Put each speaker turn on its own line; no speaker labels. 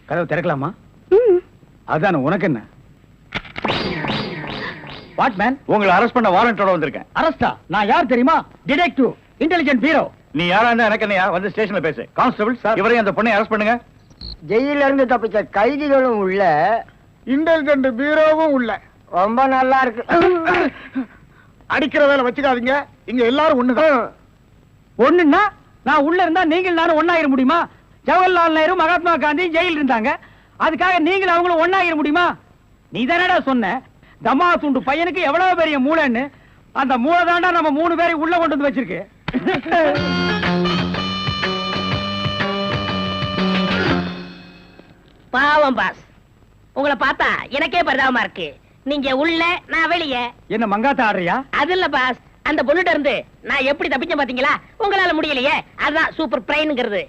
கதவு திறக்கலாமா? அதான உனக்கு என்ன? What man?
உங்களை அரெஸ்ட் பண்ண வாரண்டோட வந்திருக்கேன்.
அரஸ்டா? நான் யார் தெரியுமா? Detective, intelligent bureau.
நீ யாரா இருந்தா எனக்கு என்னையா? வந்து ஸ்டேஷன்ல பேசு. கான்ஸ்டபிள் சார், இவரையும் அந்த பொண்ணை அரெஸ்ட் பண்ணுங்க.
ஜெயில இருந்து தப்பிச்ச கைதிகளும் உள்ள,
இன்டெலிஜென்ட் பியூரோவும் உள்ள.
ரொம்ப நல்லா இருக்கு.
அடிக்கிற வேலை வச்சுக்காதீங்க. இங்க எல்லாரும் ஒண்ணுதான். ஒண்ணுன்னா நான் உள்ள இருந்தா நீங்கள் நானும் ஒண்ணாயிர முடியுமா? ஜவஹர்லால் நேரு, மகாத்மா காந்தி ஜெயில இருந்தாங்க. அதுக்காக நீங்களும் அவங்களும் ஒண்ணாயிர முடியுமா? நீ தானடா சொன்ன தமா துண்டு பையனுக்கு எவ்வளவு பெரிய மூளைன்னு. அந்த மூளை தாண்டா நம்ம 3 பேரை உள்ள கொண்டு வந்து வச்சிருக்கு.
பாவம் பாஸ், உங்களை பார்த்தா எனக்கே பரிதாபமா இருக்கு. நீங்க உள்ள, நான் வெளியே.
என்ன மங்காத்த ஆடுறியா?
அது இல்ல பாஸ், அந்த பொண்ணுட்ட இருந்து நான் எப்படி தப்பிச்சேன் பாத்தீங்களா? உங்களால முடியலையே, அதான் சூப்பர் பிரைன்ங்கிறது.